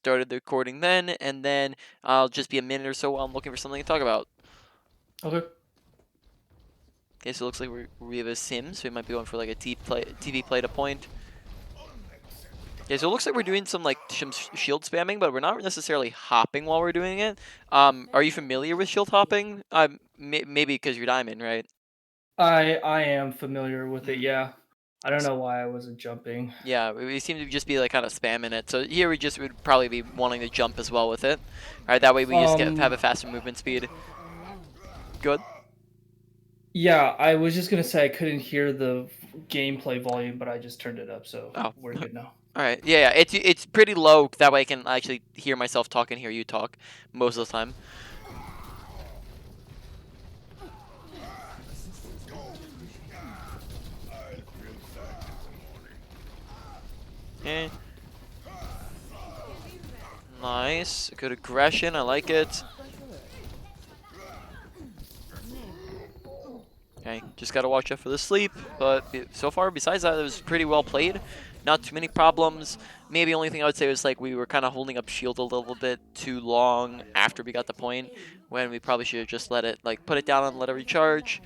started the recording then, and then I'll just be a minute or so while I'm looking for something to talk about. Okay. Okay, so it looks like we have a sim, so we might be going for like a TV play to point. Okay, so it looks like we're doing some like shield spamming, but we're not necessarily hopping while we're doing it. Are you familiar with shield hopping? Maybe because you're Diamond, right? I am familiar with it, Mm. yeah. I don't know why I wasn't jumping. Yeah, we seem to just be like kind of spamming it. So here we just would probably be wanting to jump as well with it. All right, that way we just have a faster movement speed. Good. Yeah, I was just gonna say I couldn't hear the gameplay volume, but I just turned it up, so Oh, we're all good now. right. Yeah, it's pretty low. That way I can actually hear myself talk and hear you talk most of the time. Okay. Nice. Good aggression. I like it. Okay, just gotta watch out for the sleep. But so far, besides that, it was pretty well played. Not too many problems. Maybe only thing I would say was like we were kind of holding up shield a little bit too long after we got the point, when we probably should have just let it like put it down and let it recharge.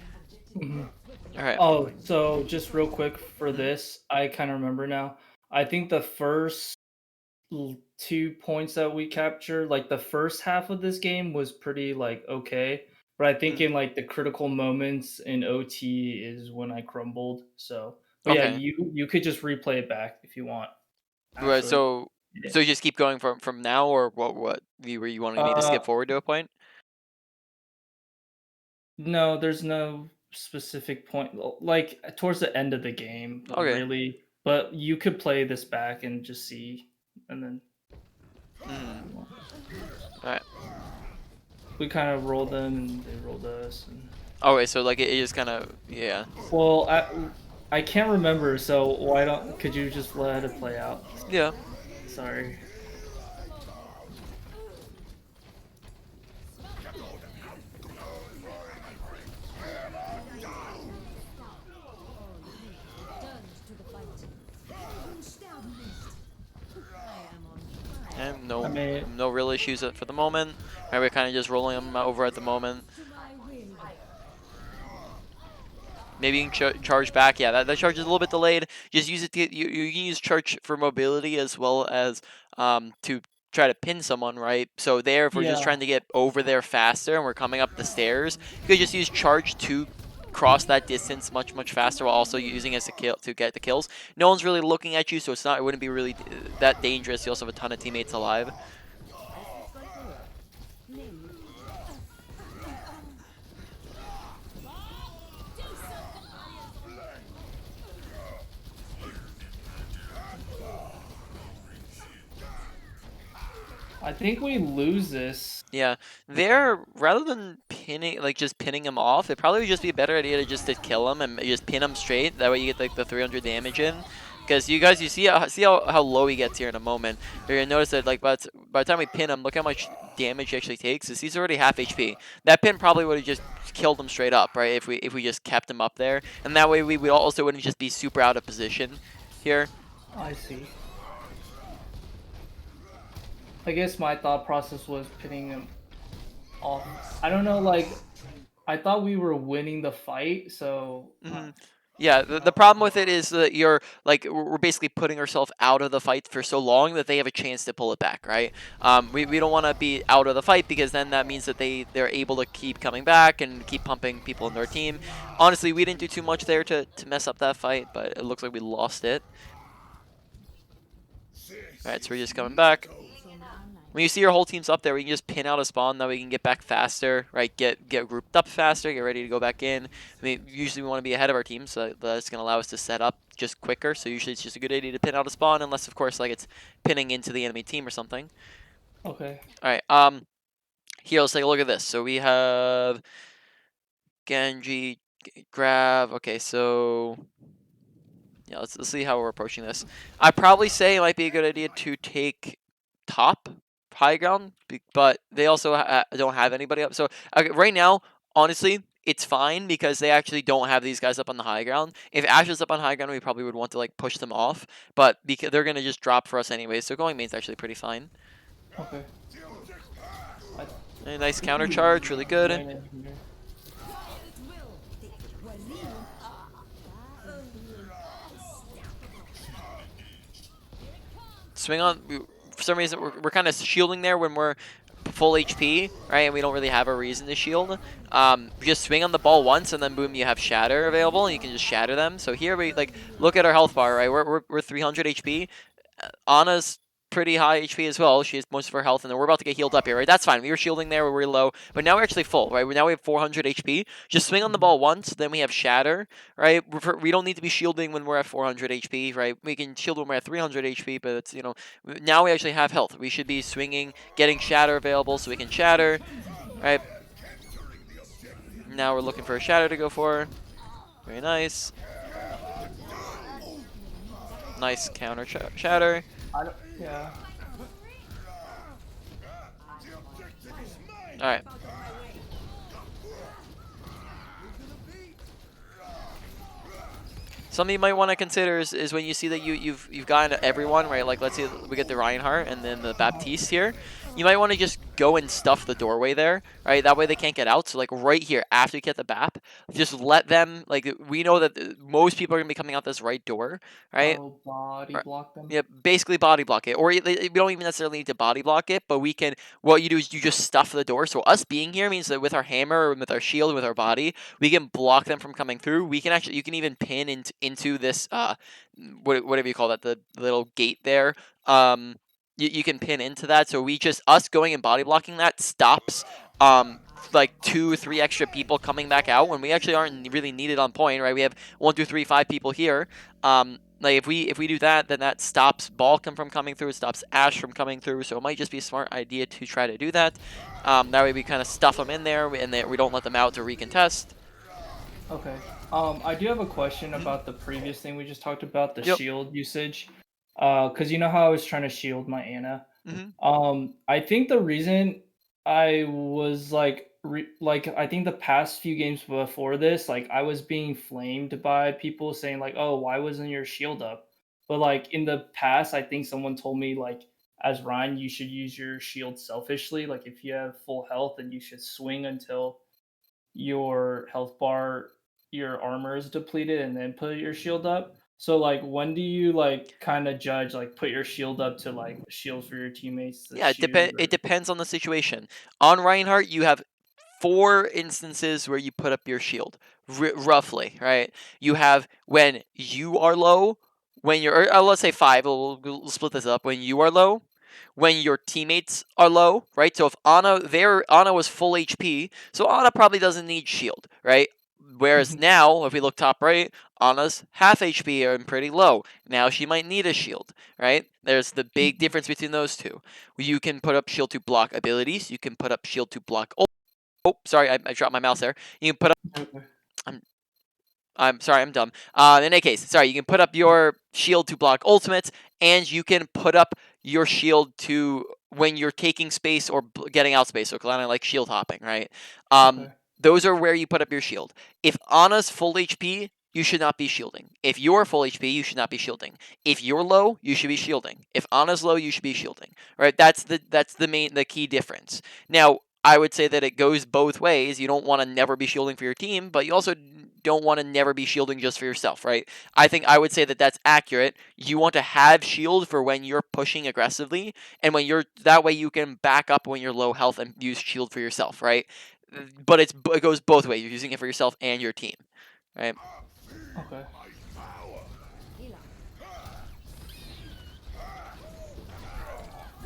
Mhm. All right. Oh, so just real quick for Mhm. this, I kind of remember now. I think the first 2 points that we captured, like the first half of this game was pretty like okay, but I think Mm. in like the critical moments in OT is when I crumbled. So, but yeah, Okay. you could just replay it back if you want Right. after. So Yeah. you just keep going from now, or what were you wanting me to skip Uh, forward to a point? no, there's no specific point. Like towards the end of the game, Okay. really. But you could play this back and just see, and then Mm. All right. we kind of rolled them and they rolled us. And Okay. So like it just kind of yeah. well, I can't remember, so why don't could you just let it play out? Yeah. Sorry. And I mean, no real issues for the moment. Right, we're kind of just rolling them over at the moment. Maybe you can charge back. Yeah, that charge is a little bit delayed. Just use it to you can use charge for mobility as well as to try to pin someone, right? So there, if we're just yeah. trying to get over there faster and we're coming up the stairs, you could just use charge to cross that distance much faster while also using it as a kill to get the kills. No one's really looking at you, so it wouldn't be really that dangerous. You also have a ton of teammates alive. I think we lose this. Yeah, there rather than pinning like just pinning him off, it probably would just be a better idea to just to kill him and just pin him straight. That way you get like the 300 damage in. Because you see how low he gets here in a moment. You're gonna notice that like by the time we pin him, look how much damage he actually takes. Is he's already half HP. That pin probably would have just killed him straight up, right? If we just kept him up there, and that way we would also wouldn't just be super out of position here. I see. I guess my thought process was pinning him off. I don't know, like I thought we were winning the fight, so Hmm. Yeah, the problem with it is that you're like we're basically putting ourselves out of the fight for so long that they have a chance to pull it back, right? We don't want to be out of the fight because then that means that they're able to keep coming back and keep pumping people into our team. Honestly, we didn't do too much there to mess up that fight, but it looks like we lost it. All right, so we're just coming back. When you see your whole team's up there, we can just pin out a spawn, that way we can get back faster, right? Get grouped up faster, get ready to go back in. I mean, usually we want to be ahead of our team, so that's going to allow us to set up just quicker. So usually it's just a good idea to pin out a spawn, unless of course like it's pinning into the enemy team or something. okay. All right, here let's take a look at this. So we have Genji, Grav. Okay, so yeah, let's see how we're approaching this. I'd probably say it might be a good idea to take top high ground, but they also don't have anybody up. So right now, honestly, it's fine because they actually don't have these guys up on the high ground. If Ash is up on high ground, we probably would want to like push them off, but because they're gonna just drop for us anyway. So going main's actually pretty fine. Okay. I A nice think counter he charge, really good. went in here. Swing on. For some reason, we're kind of shielding there when we're full HP, right? And we don't really have a reason to shield. Just swing on the ball once, and then boom, you have Shatter available, and you can just shatter them. So here we like look at our health bar, right? We're 300 HP. Anna's pretty high HP as well. She has most of her health, and then we're about to get healed up here, right? That's fine. We were shielding there, we were low, but now we're actually full, right? Now we have 400 HP. Just swing on the ball once, then we have Shatter, right? We don't need to be shielding when we're at 400 HP, right? We can shield when we're at 300 HP, but it's, now we actually have health. We should be swinging, getting Shatter available so we can Shatter, right? Now we're looking for a Shatter to go for. Very nice. Nice counter Shatter. I don't. Yeah. All right. Something you might want to consider is when you see that you've gotten everyone, right? Like let's say we get the Reinhardt and then the Baptiste here. You might want to just go and stuff the doorway there, right? That way they can't get out. So like right here after you get the BAP, just let them, like we know that most people are gonna be coming out this right door, right? Oh, body Right. block them. Yeah, basically body block it, or we don't even necessarily need to body block it, but we can. What you do is you just stuff the door. So us being here means that with our hammer, or with our shield, with our body, we can block them from coming through. We can actually, you can even pin into this whatever you call that, the little gate there. Um, you can pin into that. So we just, us going and body blocking that stops like 2 3 extra people coming back out when we actually aren't really needed on point, right? We have 1 2 3 5 people here. Like if we do that, then that stops Balkan from coming through, it stops Ash from coming through. So it might just be a smart idea to try to do that. That way we kind of stuff them in there, and we don't let them out to recontest. Okay. I do have a question about the previous thing we just talked about, the Yep. shield usage. Because you know how I was trying to shield my Ana. Mm-hmm. I think the reason I was like I think the past few games before this, like I was being flamed by people saying like, "Oh, why wasn't your shield up?" But like in the past, I think someone told me like as Ryan, you should use your shield selfishly. Like if you have full health, then you should swing until your health bar, your armor is depleted, and then put your shield up. So like when do you like kind of judge like put your shield up to like shield for your teammates to Yeah, shoot it or depends on the situation. On Reinhardt, you have 4 instances where you put up your shield, roughly, right? You have when you are low, when you're, or let's say 5, we'll split this up. When you are low, when your teammates are low, right? So if Ana was full HP, so Ana probably doesn't need shield, right? Whereas now, if we look top right, Ana's half HP and pretty low. Now she might need a shield, right? There's the big difference between those two. You can put up shield to block abilities. You can put up shield to block. Oh, sorry, I dropped my mouse there. You can put up. Okay. I'm sorry, I'm dumb. In any case, sorry, you can put up your shield to block ultimates, and you can put up your shield to when you're taking space or getting out space, so kind of like shield hopping, right? Um, Okay. those are where you put up your shield. If Ana's full HP, you should not be shielding. If you're full HP, you should not be shielding. If you're low, you should be shielding. If Ana's low, you should be shielding. Right? That's the key difference. Now, I would say that it goes both ways. You don't want to never be shielding for your team, but you also don't want to never be shielding just for yourself, right? I would say that that's accurate. You want to have shield for when you're pushing aggressively, and when you're that way you can back up when you're low health and use shield for yourself, right? But it goes both ways. You're using it for yourself and your team, right? Okay.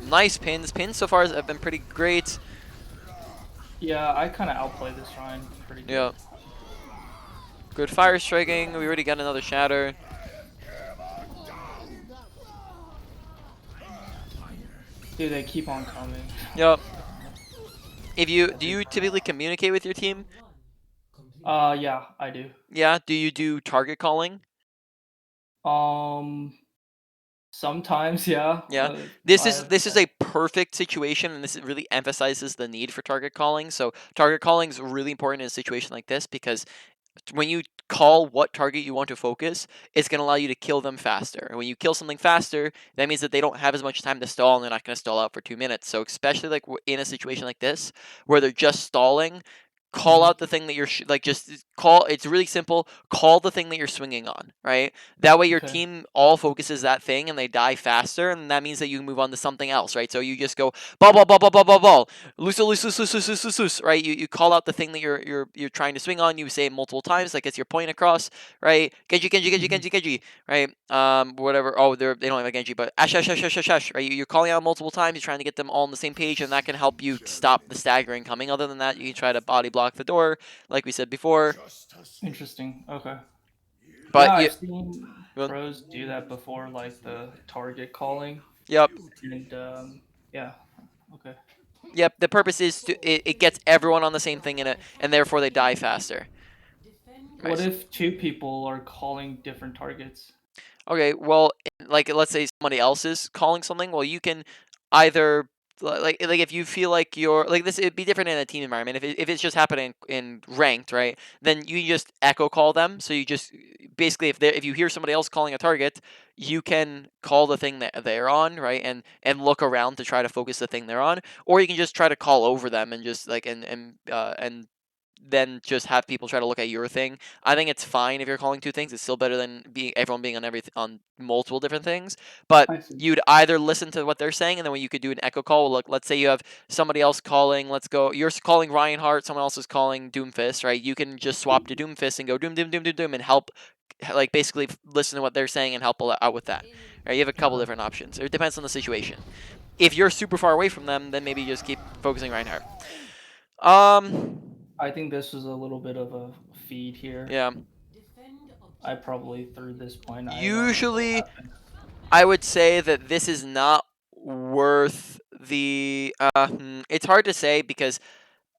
Nice pins. Pins so far have been pretty great. Yeah, I kind of outplay this Ryan pretty good. Yeah. Good fire striking. We already got another shatter. Dude, they keep on coming. Yep. Do you typically communicate with your team? Yeah, I do. Yeah. Do you do target calling? Um, Sometimes, yeah. Yeah. This is a perfect situation, and this really emphasizes the need for target calling. So target calling is really important in a situation like this because when you call what target you want to focus, it's going to allow you to kill them faster. And when you kill something faster, that means that they don't have as much time to stall and they're not going to stall out for 2 minutes. So especially like in a situation like this where they're just stalling, call Mhm. out the thing that you're like just call. It's really simple. Call the thing that you're swinging on, right? That way your Okay. team all focuses that thing and they die faster, and that means that you move on to something else, right? So you just go ball ball ball ball ball ball ball, loose loose loose loose loose loose loose, loose, right? You call out the thing that you're trying to swing on. You say it multiple times, like gets your point across, right? Genji Genji Genji Mhm. Genji Genji, right? Whatever. Oh, they don't have a Genji, but ash ash ash ash ash ash, right? You're calling out multiple times. You're trying to get them all on the same page, and that can help you stop the staggering coming. Other than that, you can try to body block the door, like we said before. Interesting. Okay. Yeah, But you, I've seen well, pros do that before, like the target calling, yep, and yeah. Okay. yep. The purpose is it gets everyone on the same thing in it, and therefore they die faster. What Right. if two people are calling different targets? Okay, well, like let's say somebody else is calling something. Well, you can either like if you feel like you're like this, it'd be different in a team environment. If it's just happening in ranked, right? Then you just echo call them. So you just basically if you hear somebody else calling a target, you can call the thing that they're on, right? And look around to try to focus the thing they're on, or you can just try to call over them and just like and then just have people try to look at your thing. I think it's fine if you're calling two things. It's still better than being everyone being on on multiple different things. But I see. you'd either listen to what they're saying, and then when you could do an echo call. Look, let's say you have somebody else calling. Let's go. You're calling Reinhardt. Someone else is calling Doomfist, right? You can just swap to Doomfist and go doom doom doom doom doom and help, like basically listen to what they're saying and help out with that. Right? You have a couple Okay. different options. It depends on the situation. If you're super far away from them, then maybe you just keep focusing Reinhardt. Um, I think this was a little bit of a feed here. yeah. I probably through this point. I don't know what Usually, happened. I would say that this is not worth the. It's hard to say because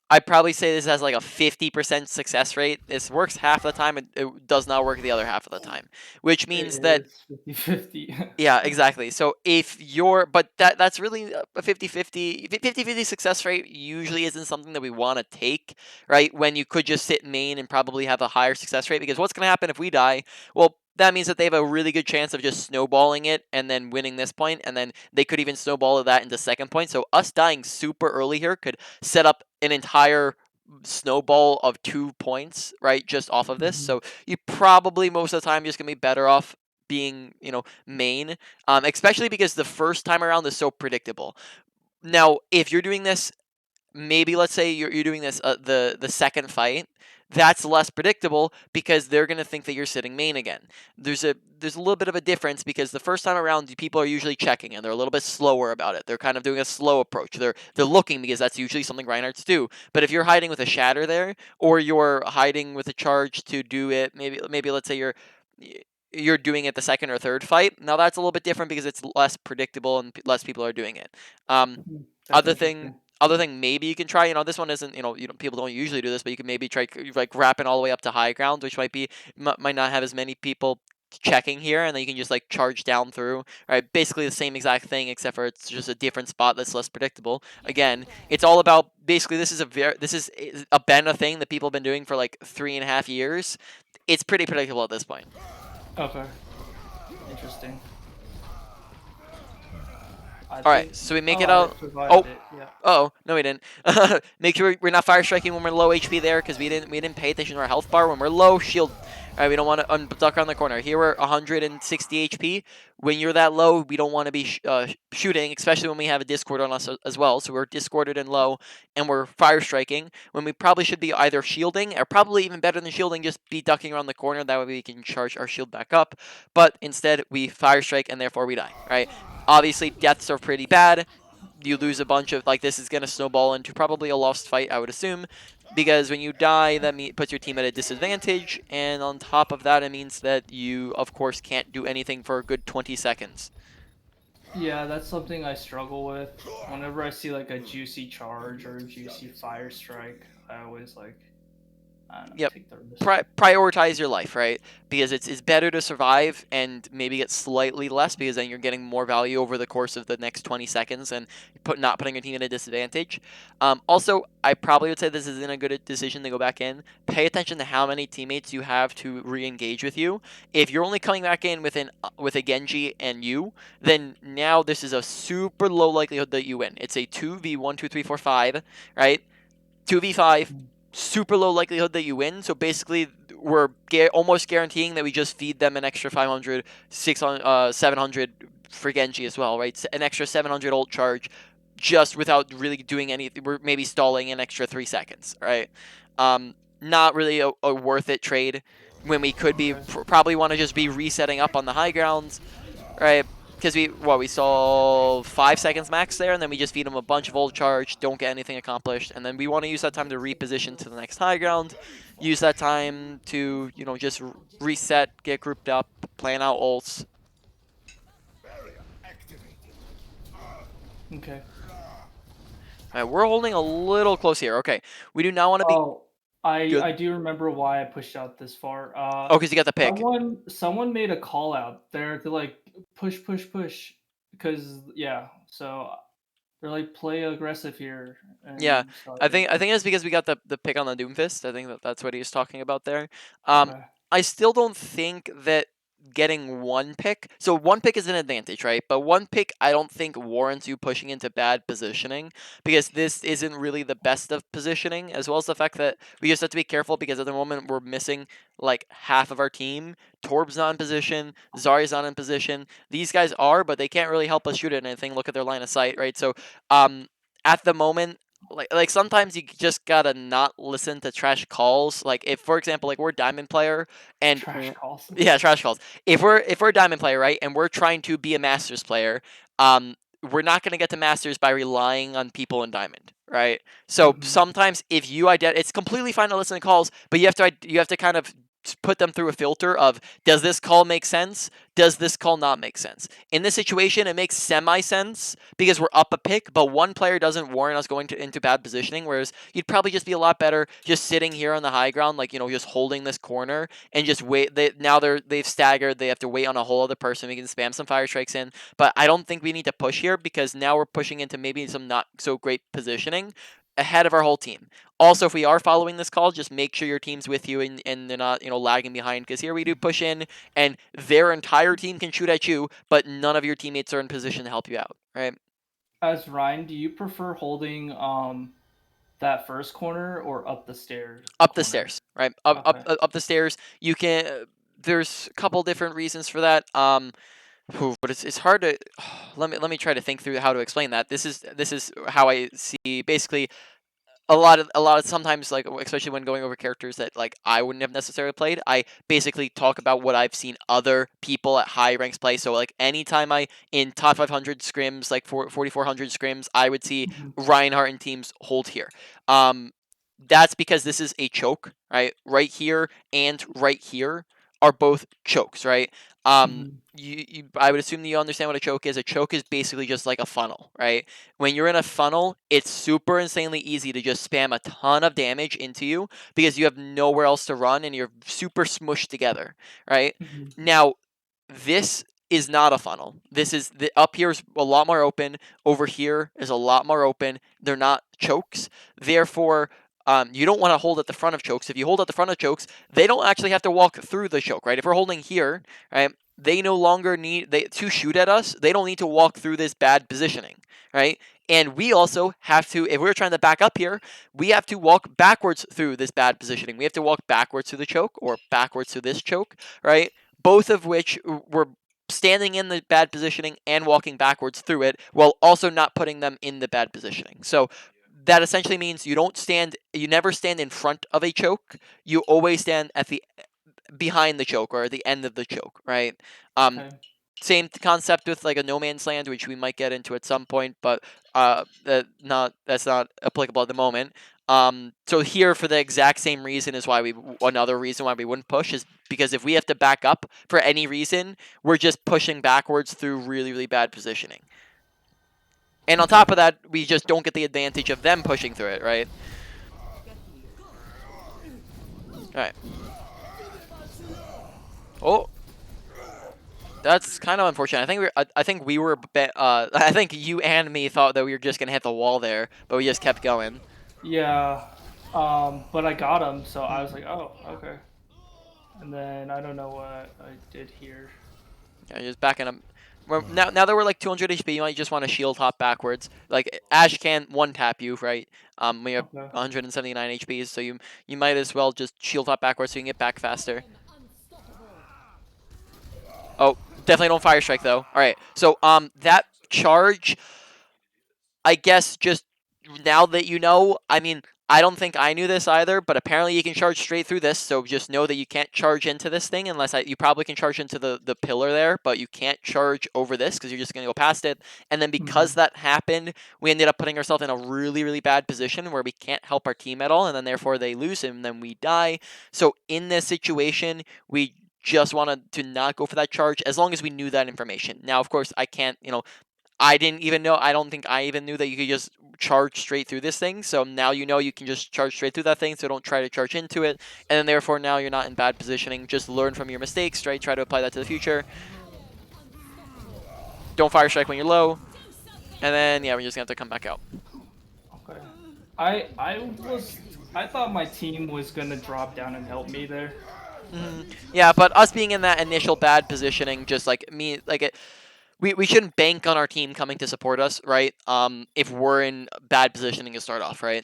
I'd probably say this has like a 50% success rate. This works half the time, and it does not work the other half of the time, which It means that is 50-50. yeah, exactly. So if you're, but that's really a 50-50 success rate usually isn't something that we want to take, right? When you could just sit main and probably have a higher success rate, because what's going to happen if we die? Well, that means that they have a really good chance of just snowballing it and then winning this point, and then they could even snowball that into second point. So us dying super early here could set up an entire snowball of 2 points, right? Just off of this. Mhm. So you probably most of the time just gonna be better off being, main, especially because the first time around is so predictable. Now, if you're doing this, maybe let's say you're doing this the second fight, that's less predictable because they're gonna think that you're sitting main again. There's a little bit of a difference because the first time around people are usually checking and they're a little bit slower about it. They're kind of doing a slow approach. They're looking because that's usually something Reinhardt's do. But if you're hiding with a shatter there, or you're hiding with a charge to do it, maybe let's say you're doing it the second or third fight. Now that's a little bit different because it's less predictable and less people are doing it. Um, That's other thing interesting. other thing maybe you can try, this one isn't, people don't usually do this, but you can maybe try like wrapping all the way up to high ground, which might not have as many people checking here, and then you can just like charge down through, right? Basically the same exact thing, except for it's just a different spot that's less predictable. Again, it's all about basically this is a been a thing that people have been doing for like 3.5 years. It's pretty predictable at this point. Okay. Interesting. I All right, think. so we make Oh, it I out. survived Oh, it. Yeah. oh no, we didn't. Make sure we're not fire striking when we're low HP there, because we didn't pay attention to our health bar. When we're low, shield. All right, we don't want to duck around the corner. Here we're 160 HP. When you're that low, we don't want to be shooting, especially when we have a Discord on us as well. So we're Discorded and low, and we're fire striking when we probably should be either shielding, or probably even better than shielding, just be ducking around the corner. That way we can charge our shield back up. But instead, we fire strike, and therefore we die. Right? Obviously, deaths are pretty bad. You lose a bunch of, like, this is going to snowball into probably a lost fight, I would assume, because when you die, that puts your team at a disadvantage, and on top of that, it means that you, of course, can't do anything for a good 20 seconds. Yeah, that's something I struggle with. Whenever I see like a juicy charge or a juicy fire strike, I always like I don't know, Yep. take the risk. Prioritize your life, right? Because it's better to survive and maybe get slightly less, because then you're getting more value over the course of the next 20 seconds and not putting your team at a disadvantage. Also, I probably would say this isn't a good decision to go back in. Pay attention to how many teammates you have to re-engage with you. If you're only coming back in with a Genji and you, then now this is a super low likelihood that you win. It's a 2v1, 2, 3, 4, 5, right? 2v5, Mhm. super low likelihood that you win. So basically, we're almost guaranteeing that we just feed them an extra 500, 600, 700 for Genji as well, right? An extra 700 ult charge just without really doing anything. We're maybe stalling an extra 3 seconds, right? Not really a worth it trade when we could be Okay. probably want to just be resetting up on the high grounds, right? Because we saw 5 seconds max there, and then we just feed them a bunch of old charge, don't get anything accomplished, and then we want to use that time to reposition to the next high ground, use that time to just reset, get grouped up, plan out ults. Okay. All right, we're holding a little close here. Okay, we do not want to be Oh, I good. I do remember why I pushed out this far. Oh, because you got the pick. Someone made a call out there to like push because yeah, so they're like play aggressive here, Yeah, and so I I did. think it's because we got the pick on the Doomfist. I think that's what he was talking about there. Um, Okay. I still don't think that getting one pick. So one pick is an advantage, right? But one pick, I don't think warrants you pushing into bad positioning, because this isn't really the best of positioning, as well as the fact that we just have to be careful because at the moment we're missing like half of our team. Torb's not in position. Zarya's not in position. These guys are, but they can't really help us shoot at anything. Look at their line of sight, right? So, um, at the moment, like sometimes you just gotta not listen to trash calls. Like if, for example, like we're a Diamond player and Trash calls. yeah, trash calls. If we're a Diamond player, right, and we're trying to be a Masters player, we're not gonna get to Masters by relying on people in Diamond, right? So Hmm. sometimes if you it's completely fine to listen to calls, but you have to kind of put them through a filter of, does this call make sense? Does this call not make sense? In this situation, it makes semi sense because we're up a pick, but one player doesn't warrant us going into bad positioning. Whereas you'd probably just be a lot better just sitting here on the high ground, like just holding this corner and just wait. They've staggered. They have to wait on a whole other person. We can spam some fire strikes in, but I don't think we need to push here because now we're pushing into maybe some not so great positioning ahead of our whole team. Also, if we are following this call, just make sure your team's with you and they're not lagging behind, because here we do push in and their entire team can shoot at you, but none of your teammates are in position to help you out, right? As Ryan, do you prefer holding that first corner or up the stairs Up the corner? stairs, right? Up up Okay. up the stairs. You can. There's a couple different reasons for that. But it's hard to. Let me try to think through how to explain that. This is how I see basically a lot of sometimes, like especially when going over characters that like I wouldn't have necessarily played, I basically talk about what I've seen other people at high ranks play. So like anytime I in top 500 scrims, like 4400 scrims, I would see Hmm. Reinhardt and teams hold here. um that's because this is a choke, right? Right here and right here are both chokes, right? Hmm. I would assume that you understand what a choke is. A choke is basically just like a funnel, right? When you're in a funnel, it's super insanely easy to just spam a ton of damage into you because you have nowhere else to run and you're super smushed together, right? Hmm. Now, this is not a funnel. This is up here is a lot more open. Over here is a lot more open. They're not chokes. Therefore, you don't want to hold at the front of chokes. If you hold at the front of chokes, they don't actually have to walk through the choke, right? If we're holding here, right, they no longer need to shoot at us. They don't need to walk through this bad positioning, right? And we also have to, if we're trying to back up here, we have to walk backwards through this bad positioning. We have to walk backwards through the choke or backwards through this choke, right? Both of which were standing in the bad positioning and walking backwards through it while also not putting them in the bad positioning. So that essentially means you never stand in front of a choke. You always stand at the behind the choke or the end of the choke, right? Um, Okay. Same concept with like a no man's land, which we might get into at some point, but that's not applicable at the moment. So here, for the exact same reason, is why another reason why we wouldn't push is because if we have to back up for any reason, we're just pushing backwards through really, really bad positioning. And on Okay. top of that, we just don't get the advantage of them pushing through it, right? All right. Oh, that's kind of unfortunate. I think we were I think you and me thought that we were just gonna hit the wall there, but we just kept going. Yeah. But I got him, so I was Hmm. like, oh, okay. And then I don't know what I did here. Yeah, just backing up. Now that we're like 200 HP, you might just want to shield hop backwards. Like Ash can one tap you, right? We have Okay. 179 HPs, so you might as well just shield hop backwards so you can get back faster. Oh, definitely don't fire strike though. All right, so that charge, I guess just now that you know, I mean, I don't think I knew this either, but apparently you can charge straight through this. So just know that you can't charge into this thing unless you probably can charge into the pillar there, but you can't charge over this because you're just going to go past it. And then because Hmm. that happened, we ended up putting ourselves in a really, really bad position where we can't help our team at all. And then therefore they lose and then we die. So in this situation, we just wanted to not go for that charge as long as we knew that information. Now, of course, I can't, I didn't even know. I don't think I even knew that you could just charge straight through this thing. So now you know you can just charge straight through that thing. So don't try to charge into it. And then therefore now you're not in bad positioning. Just learn from your mistakes. Right? Try to apply that to the future. Don't fire strike when you're low. And then yeah, we're just gonna have to come back out. Okay. I thought my team was gonna drop down and help me there. Hmm. Yeah, but us being in that initial bad positioning, just like me, like it. We shouldn't bank on our team coming to support us, right? If we're in bad positioning to start off, right?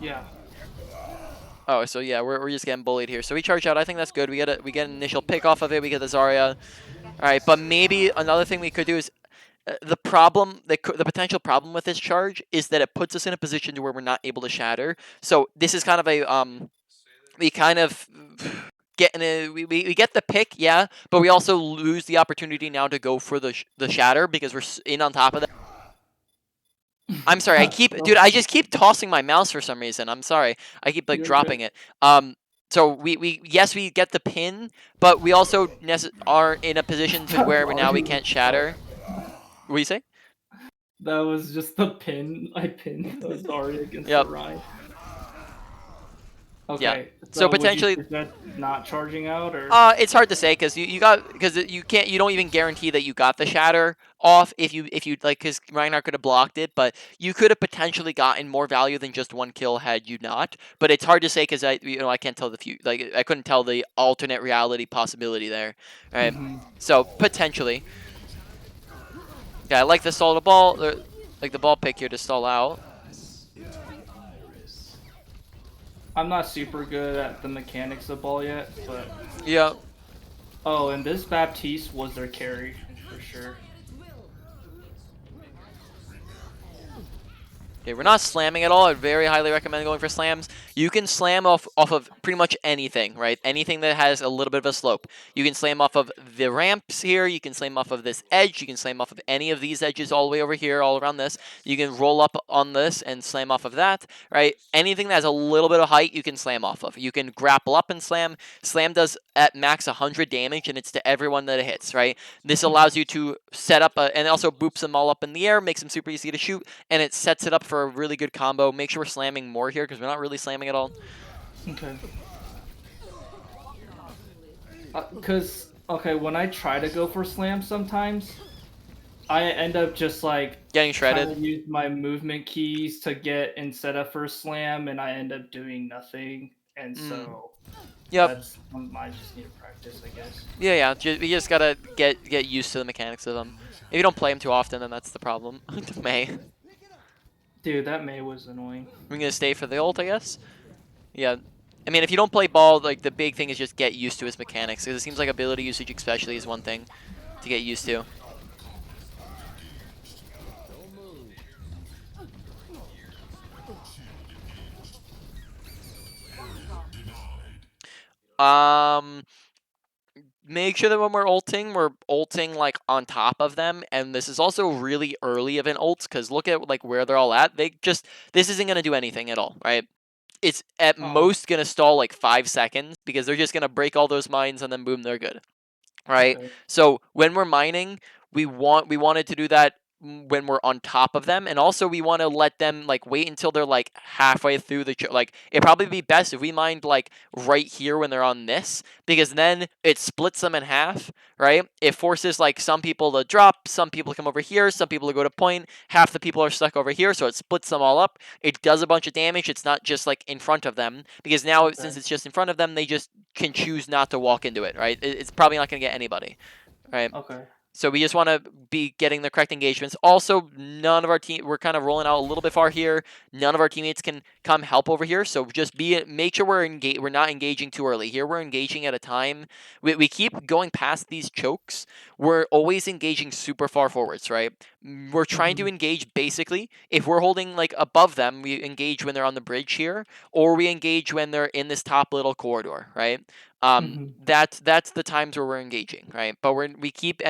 Yeah. Oh, so yeah, we're just getting bullied here. So we charge out. I think that's good. We get an initial pick off of it. We get the Zarya. All right, but maybe another thing we could do is the potential problem with this charge is that it puts us in a position to where we're not able to shatter. So this is kind of a we kind of get in a we get the pick, yeah, but we also lose the opportunity now to go for the shatter because we're in on top of that. I'm sorry. Dude. I just keep tossing my mouse for some reason. I'm sorry. I keep like You're good. dropping it. So we yes we get the pin, but we also are in a position to where now we can't shatter. What do you say? That was just the pin. I pinned Zarya against the Yep. Rhine. Yeah. Okay, So so would you potentially, suggest not charging out or? it's hard to say because you don't even guarantee that you got the shatter off if you like because Reinhardt could have blocked it, but you could have potentially gotten more value than just one kill had you not. But it's hard to say because I can't tell the like I couldn't tell the alternate reality possibility there, right? Hmm. So potentially, yeah, I like the stall the ball, like the ball pick here to stall out. I'm not super good at the mechanics of ball yet, but Yeah. oh, and this Baptiste was their carry for sure. Okay, we're not slamming at all. I'd very highly recommend going for slams. You can slam off of pretty much anything, right? Anything that has a little bit of a slope. You can slam off of the ramps here. You can slam off of this edge. You can slam off of any of these edges all the way over here, all around this. You can roll up on this and slam off of that, right? Anything that has a little bit of height, you can slam off of. You can grapple up and slam. Slam does at max 100 damage, and it's to everyone that it hits, right? This allows you to set up, and also boops them all up in the air, makes them super easy to shoot, and it sets it up for a really good combo. Make sure we're slamming more here because we're not really slamming at all. Okay. Cause okay, when I try to go for slam, sometimes I end up just like Getting trying shredded. to use my movement keys to get and set up for slam, and I end up doing nothing. And Mm. so Yep. that's I just need to practice, I guess. Yeah, yeah. We just gotta get used to the mechanics of them. If you don't play them too often, then that's the problem. May. Dude, that May was annoying. We're gonna stay for the ult, I guess. Yeah. I mean, if you don't play ball, like the big thing is just get used to his mechanics, because it seems like ability usage especially is one thing to get used to. Um, make sure that when we're ulting like on top of them, and this is also really early of an ult, because look at like where they're all at. This isn't gonna do anything at all, right? It's at Oh, most gonna stall like 5 seconds because they're just gonna break all those mines and then boom, they're good, right? okay. So when we're mining, we wanted to do that when we're on top of them, and also we want to let them like wait until they're like halfway through the like it'd probably be best if we mined like right here when they're on this, because then it splits them in half, right? It forces like some people to drop, some people come over here, some people to go to point, half the people are stuck over here, so it splits them all up. It does a bunch of damage. It's not just like in front of them, because now Okay. since it's just in front of them, they just can choose not to walk into it, right? It's probably not going to get anybody, right? Okay. So we just want to be getting the correct engagements. Also, none of our team, we're kind of rolling out a little bit far here. None of our teammates can come help over here. So just make sure we're not engaging too early. Here we're engaging at a time. We keep going past these chokes. We're always engaging super far forwards, right? We're trying to Hmm. engage basically. If we're holding like above them, we engage when they're on the bridge here, or we engage when they're in this top little corridor, right? Hmm. That's the times where we're engaging, right? But we keep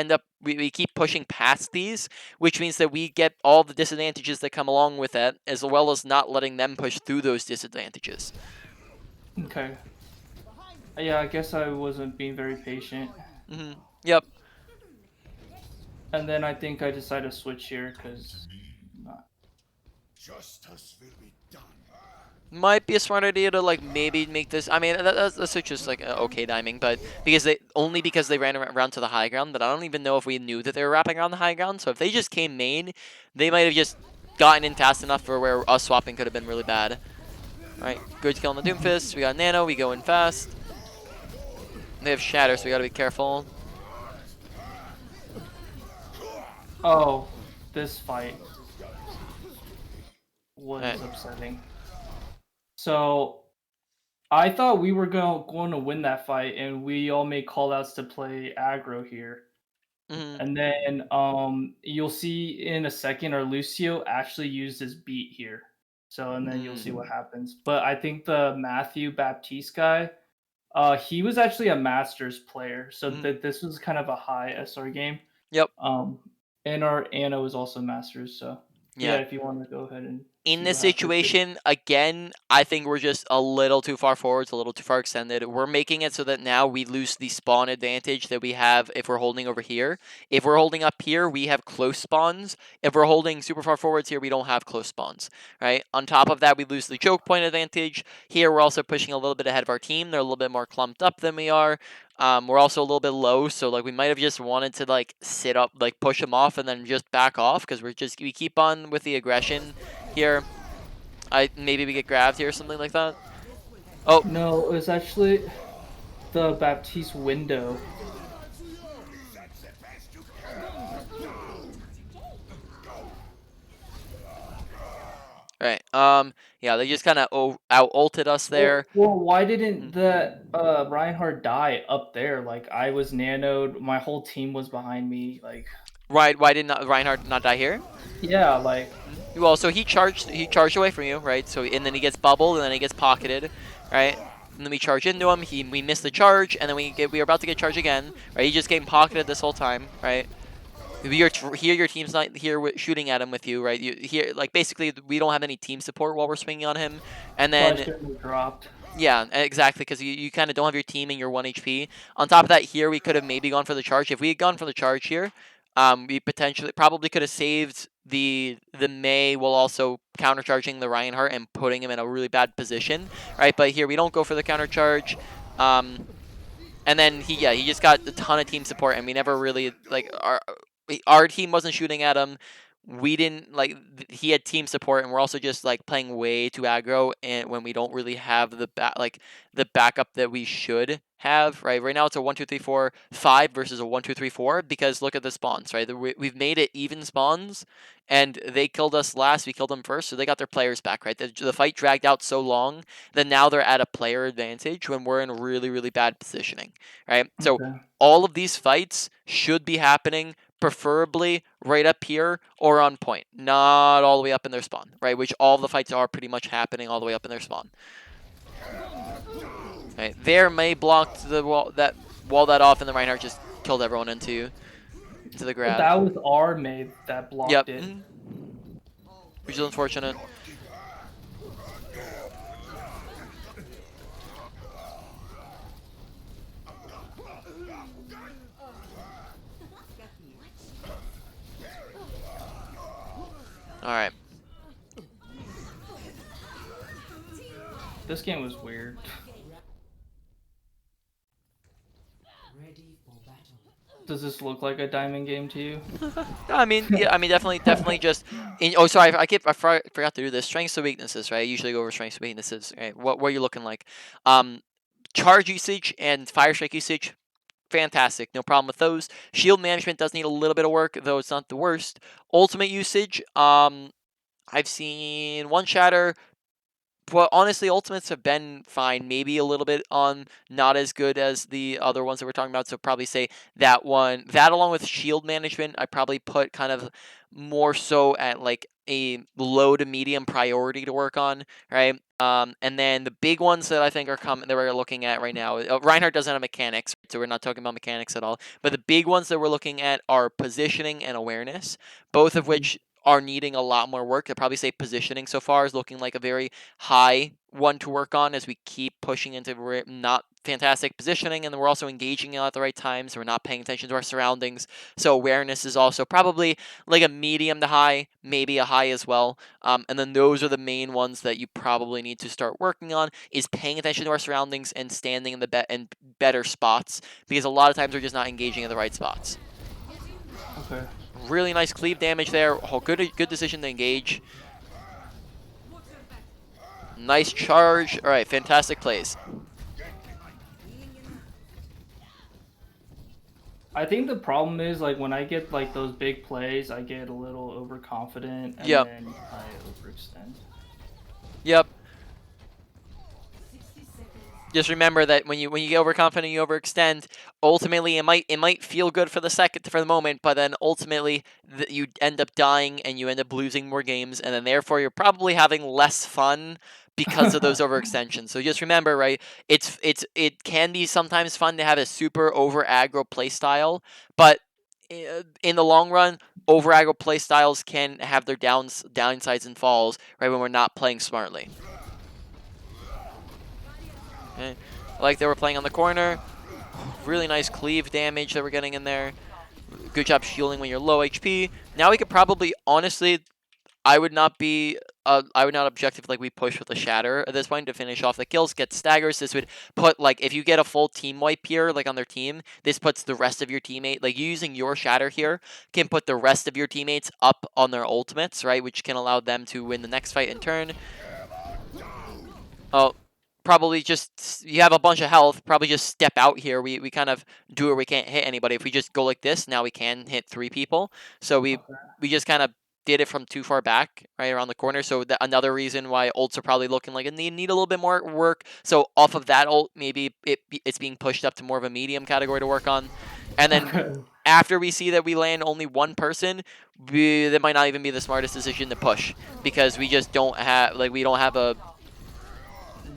pushing past these, which means that we get all the disadvantages that come along with that, as well as not letting them push through those disadvantages. Okay. Yeah, I guess I wasn't being very patient. Yep. And then I think I decided to switch here because. Justice will be done. Might be a smart idea to like maybe make this. I mean, that's just like okay timing, but because they ran around to the high ground. But I don't even know if we knew that they were wrapping around the high ground. So if they just came main, they might have just gotten in fast enough for where us swapping could have been really bad. All right, good kill on the Doomfist. We got Nano. We go in fast. They have Shatter, so we gotta be careful. Oh, this fight All right. was upsetting. So I thought we were going to win that fight, and we all made callouts to play aggro here. Mm-hmm. And then you'll see in a second our Lucio actually used his beat here. So and then you'll see what happens. But I think the Matthew Baptiste guy, he was actually a Masters player. So Mm-hmm. that this was kind of a high SR game. Yep. Um and our Anna was also Masters, so yeah, Yeah. if you want to go ahead and In see this what happened. situation, again, I think we're just a little too far forwards, a little too far extended. We're making it so that now we lose the spawn advantage that we have if we're holding over here. If we're holding up here, we have close spawns. If we're holding super far forwards here, we don't have close spawns, right? On top of that, we lose the choke point advantage. Here, we're also pushing a little bit ahead of our team. They're a little bit more clumped up than we are. We're also a little bit low, so like we might have just wanted to like sit up, like push them off, and then just back off because we keep on with the aggression here. Maybe we get grabbed here or something like that. Oh, No, it was actually the Baptiste window. That's the best you right. Yeah, they just kind of out ulted us there. Well, why didn't Mhm. the Reinhardt die up there? Like I was nanoed, my whole team was behind me. Like Why did not Reinhardt not die here? yeah, like Well, so he charged away from you, right? So and then he gets bubbled and then he gets pocketed, right? And then we charge into him. We miss the charge, and then we are about to get charged again, right? He just getting pocketed this whole time, right? Here, your team's not here shooting at him with you, right? You here, like basically, we don't have any team support while we're swinging on him, and so I then shouldn't have dropped. yeah, exactly, because you kind of don't have your team and you're 1 HP. On top of that, here we could have maybe gone for the charge. If we had gone for the charge here, we potentially probably could have saved the Mei while also countercharging the Reinhardt and putting him in a really bad position, right? But here we don't go for the countercharge. And then he just got a ton of team support, and we never really like our team wasn't shooting at him. We didn't like he had team support, and we're also just like playing way too aggro, and when we don't really have the backup that we should have, right? Right now it's a 1 2 3 4 5 versus a 1 2 3 4 because look at the spawns, right? We've made it even spawns, and they killed us last. We killed them first, so they got their players back, right? The fight dragged out so long then now they're at a player advantage when we're in really, really bad positioning, right? So Okay. all of these fights should be happening preferably right up here or on point, not all the way up in their spawn, right? Which all the fights are pretty much happening all the way up in their spawn. Right? There May blocked the wall that off, and the Reinhardt just killed everyone into the grab. That was our maid that Yep. blocked it. Which is unfortunate. All right. This game was weird. Does this look like a diamond game to you? I mean, yeah, I mean, definitely just. Oh, sorry, forgot to do this. Strengths and weaknesses, right? I usually go over strengths and weaknesses. Right? What are you looking like? Um, charge usage and fire strike usage, fantastic. No problem with those. Shield management does need a little bit of work, though it's not the worst. Ultimate usage, I've seen one shatter. Well, honestly, ultimates have been fine. Maybe a little bit on not as good as the other ones that we're talking about. So probably say that one. That along with shield management, I probably put kind of more so at like a low to medium priority to work on, right? And then the big ones that I think are coming that we're looking at right now. Reinhardt doesn't have mechanics, so we're not talking about mechanics at all. But the big ones that we're looking at are positioning and awareness, both of which are needing a lot more work. I'd probably say positioning so far is looking like a very high one to work on as we keep pushing into not fantastic positioning, and then we're also engaging at the right times. We're not paying attention to our surroundings. So awareness is also probably like a medium to high, maybe a high as well. And then those are the main ones that you probably need to start working on is paying attention to our surroundings and standing in the better spots, because a lot of times we're just not engaging in the right spots. Okay. Really nice cleave damage there. Oh, good decision to engage. Nice charge. All right, fantastic plays. I think the problem is like when I get like those big plays, I get a little overconfident and Yep. then I overextend. Yep. Just remember that when you get overconfident, you overextend. Ultimately, it might feel good for the moment, but then ultimately you end up dying and you end up losing more games, and then therefore you're probably having less fun because of those overextensions. So just remember, right? It can be sometimes fun to have a super over aggro playstyle, but in the long run, over aggro playstyles can have their downsides and falls, right? When we're not playing smartly. Okay. Like they were playing on the corner. Really nice cleave damage that we're getting in there. Good job shielding when you're low HP. Now we could probably, honestly, I would not object if like we push with a shatter at this point to finish off the kills, get staggers. This would put like if you get a full team wipe here, like on their team, this puts the rest of your teammate like using your shatter here can put the rest of your teammates up on their ultimates, right? Which can allow them to win the next fight in turn. Oh, probably just you have a bunch of health. Probably just step out here. We kind of do where we can't hit anybody. If we just go like this, now we can hit 3 people. So we just kind of did it from too far back, right around the corner. So another reason why ults are probably looking like they need a little bit more work. So off of that ult, maybe it's being pushed up to more of a medium category to work on. And then after we see that we land only one person, that might not even be the smartest decision to push, because we just don't have we don't have a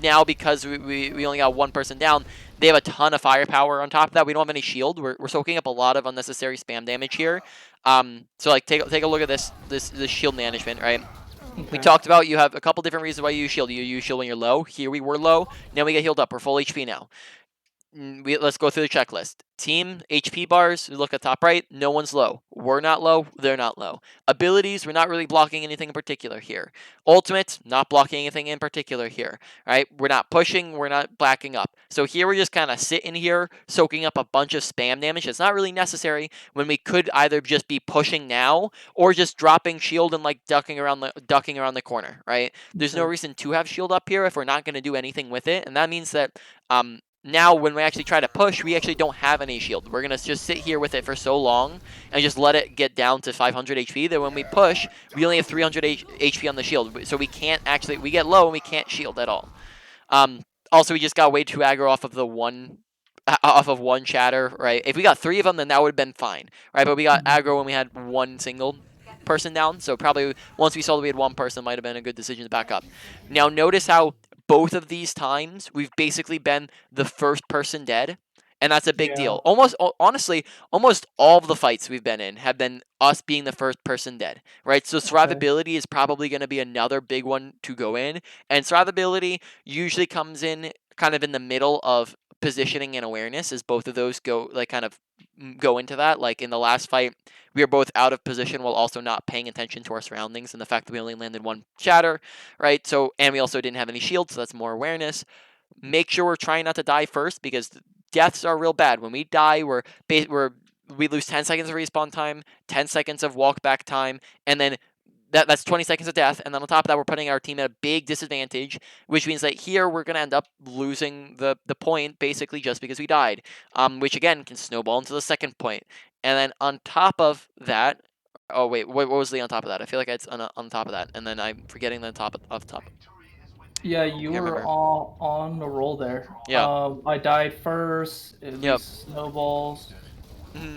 now, because we only got one person down, they have a ton of firepower on top of that. We don't have any shield. We're soaking up a lot of unnecessary spam damage here. So like take a look at this shield management, right? Okay. We talked about you have a couple different reasons why you use shield. You use shield when you're low. Here we were low. Now we get healed up. We're full HP now. Let's go through the checklist. Team HP bars, we look at top right, no one's low. We're not low, they're not low. Abilities, we're not really blocking anything in particular here. Ultimate, not blocking anything in particular here, right? We're not pushing, we're not backing up. So here we're just kind of sitting here, soaking up a bunch of spam damage. It's not really necessary when we could either just be pushing now or just dropping shield and like ducking around the corner, right? There's no reason to have shield up here if we're not going to do anything with it, and that means that now when we actually try to push, we actually don't have any shield. We're going to just sit here with it for so long and just let it get down to 500 HP that when we push, we only have 300 HP on the shield. So we can't actually, we get low and we can't shield at all. Also, we just got way too aggro off of one shatter, right? If we got 3 of them, then that would have been fine, right? But we got aggro when we had one single person down. So probably once we saw that we had one person, might have been a good decision to back up. Now notice how both of these times we've basically been the first person dead, and that's a big deal. Honestly, almost all of the fights we've been in have been us being the first person dead, right? So survivability is probably going to be another big one to go in, and survivability usually comes in kind of in the middle of positioning and awareness, as both of those go like kind of go into that. Like in the last fight, we were both out of position while also not paying attention to our surroundings, and the fact that we only landed one shatter, right? So, and we also didn't have any shields, so that's more awareness. Make sure we're trying not to die first, because deaths are real bad. When we die, we lose 10 seconds of respawn time, 10 seconds of walk back time, and then that's 20 seconds of death. And then on top of that, we're putting our team at a big disadvantage, which means that here we're going to end up losing the point basically just because we died, which again can snowball into the second point. And then on top of that, oh wait, what was the on top of that? I feel like it's on top of that, and then I'm forgetting the top of top. Yeah, I you can't were remember. all on the roll there. Yeah. I died first. At Yep. least snowballs. Mm-hmm.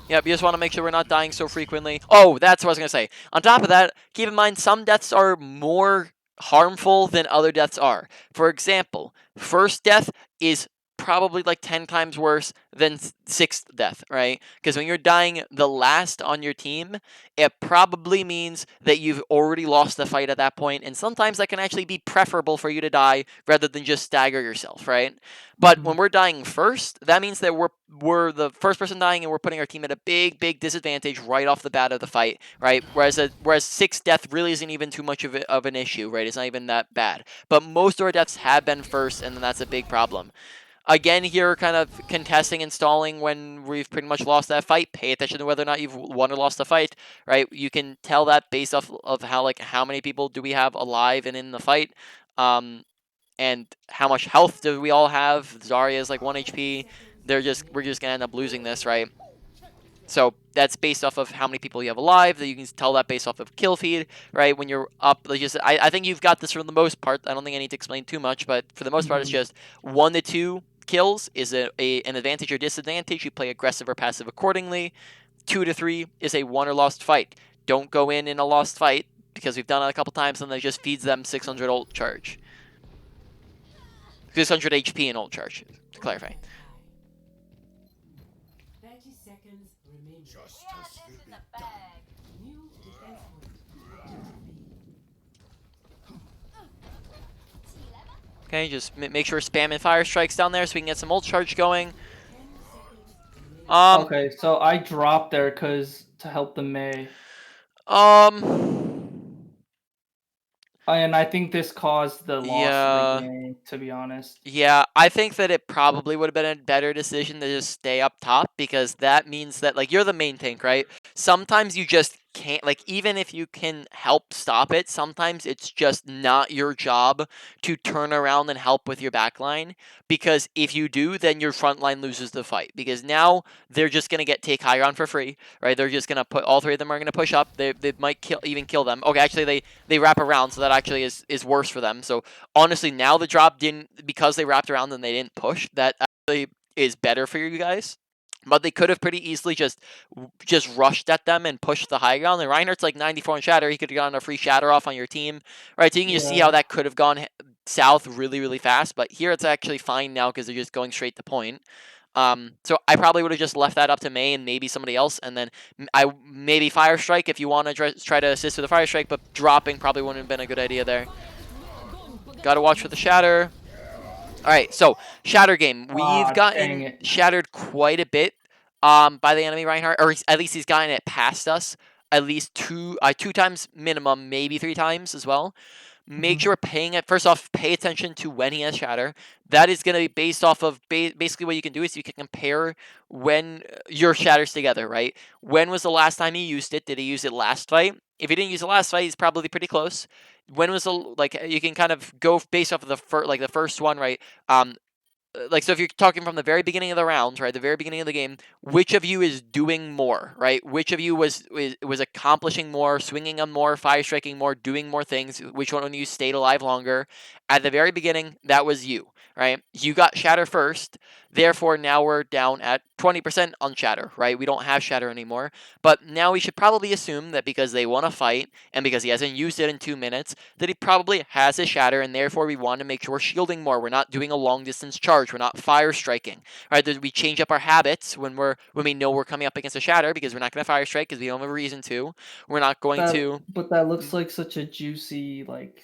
Yep, you just want to make sure we're not dying so frequently. Oh, that's what I was going to say. On top of that, keep in mind some deaths are more harmful than other deaths are. For example, first death is probably like 10 times worse than sixth death, right? Because when you're dying the last on your team, it probably means that you've already lost the fight at that point, and sometimes that can actually be preferable for you to die rather than just stagger yourself, right? But when we're dying first, that means that we're the first person dying, and we're putting our team at a big disadvantage right off the bat of the fight, right? Whereas sixth death really isn't even too much of an issue, right? It's not even that bad. But most of our deaths have been first, and then that's a big problem. Again, here, kind of contesting and stalling when we've pretty much lost that fight. Pay attention to whether or not you've won or lost the fight, right? You can tell that based off of how many people do we have alive and in the fight, and how much health do we all have. Zarya's like 1 HP. We're just gonna end up losing this, right? So that's based off of how many people you have alive. That you can tell that based off of kill feed, right? When you're up, like I think you've got this for the most part. I don't think I need to explain too much, but for the most part, it's just 1 to 2 kills is an advantage or disadvantage. You play aggressive or passive accordingly. 2 to 3 is a won or lost fight. Don't go in a lost fight, because we've done it a couple times and that just feeds them 600 ult charge. 600 HP in ult charge, to clarify. 30 seconds remaining. Justice will be done. New defense Okay, just make sure spamming fire strikes down there so we can get some ult charge going. Okay, so I dropped there to help the Mei. And I think this caused the loss of the game, to be honest. Yeah, I think that it probably would have been a better decision to just stay up top, because that means that, like, you're the main tank, right? Sometimes you just can't, like, even if you can help stop it, sometimes it's just not your job to turn around and help with your backline, because if you do, then your front line loses the fight, because now they're just going to get take high ground for free, right? They're just going to all three of them are going to push up. They might even kill them. Okay, actually, they wrap around, so that actually is worse for them. So honestly, now the drop didn't, because they wrapped around and they didn't push, that actually is better for you guys. But they could have pretty easily just rushed at them and pushed the high ground. And Reinhardt's like 94 on Shatter. He could have gotten a free Shatter off on your team, right? So you can just see how that could have gone south really fast. But here it's actually fine now, because they're just going straight to point. So I probably would have just left that up to Mei and maybe somebody else, and then I maybe Fire Strike if you want to try to assist with the Fire Strike, but dropping probably wouldn't have been a good idea there. Gotta watch for the Shatter. Alright, so Shatter game. We've gotten shattered quite a bit by the enemy Reinhardt, or at least he's gotten it past us at least two times minimum, maybe 3 times as well. Make sure paying it, first off, pay attention to when he has Shatter. That is going to be based off of, basically what you can do is you can compare when your Shatters together, right? When was the last time he used it? Did he use it last fight? If he didn't use it last fight, he's probably pretty close. When was the, like, you can kind of go based off of the first one, right? Like, so if you're talking from the very beginning of the round, right, the very beginning of the game, which of you is doing more, right? Which of you was accomplishing more, swinging on more, fire striking more, doing more things? Which one of you stayed alive longer? At the very beginning, that was you, right? You got Shatter first, therefore now we're down at 20% on Shatter, right? We don't have Shatter anymore, but now we should probably assume that because they want to fight, and because he hasn't used it in 2 minutes, that he probably has his Shatter, and therefore we want to make sure we're shielding more. We're not doing a long distance charge. We're not fire striking, right? We change up our habits when we know we're coming up against a Shatter, because we're not going to fire strike because we don't have a reason to. We're not going to. But that looks like such a juicy, like,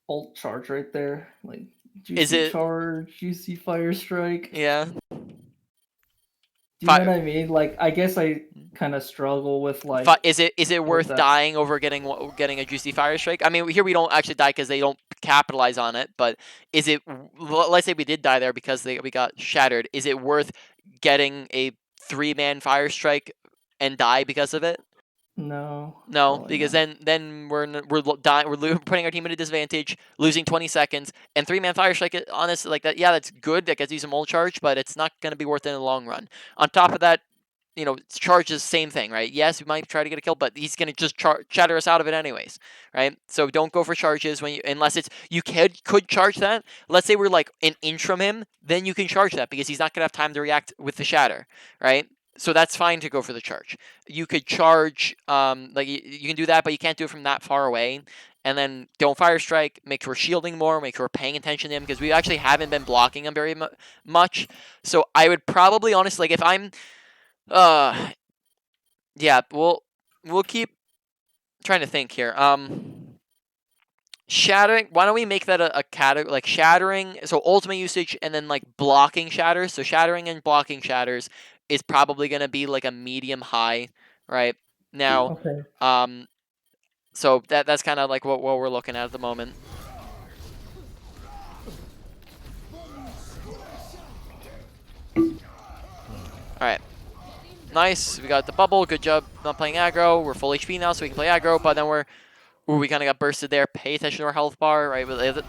ult charge right there. Like Is juicy it? charge, juicy fire strike. Yeah. Do you know what I mean? Like I guess I kind of struggle with like Is it with worth that. dying over getting a juicy fire strike? I mean, here we don't actually die because they don't capitalize on it. But is it? Let's say we did die there because we got shattered. Is it worth getting a 3-man fire strike and die because of it? No. No, Probably because not. then we're dying. We're putting our team at a disadvantage, losing 20 seconds, and 3-man fire strike. Honestly, like that, yeah, that's good. That gets you some ult charge, but it's not going to be worth it in the long run. On top of that, charge is the same thing, right? Yes, we might try to get a kill, but he's going to just shatter us out of it anyways, right? So don't go for charges unless it's you could charge that. Let's say we're like an inch from him, then you can charge that because he's not going to have time to react with the shatter, right? So that's fine to go for the charge. You could charge, like you can do that, but you can't do it from that far away. And then don't fire strike. Make sure we're shielding more. Make sure we're paying attention to him because we actually haven't been blocking him very much. So I would probably honestly like if I'm yeah, we'll keep trying to think here. Shattering. Why don't we make that a category like shattering? So ultimate usage and then like blocking shatters. So shattering and blocking shatters is probably gonna be like a medium high, right? Now, Okay. so that's kind of like what we're looking at the moment. All right. Nice. We got the bubble. Good job not playing aggro. We're full HP now, so we can play aggro. But then we kind of got bursted there. Pay attention to our health bar, right?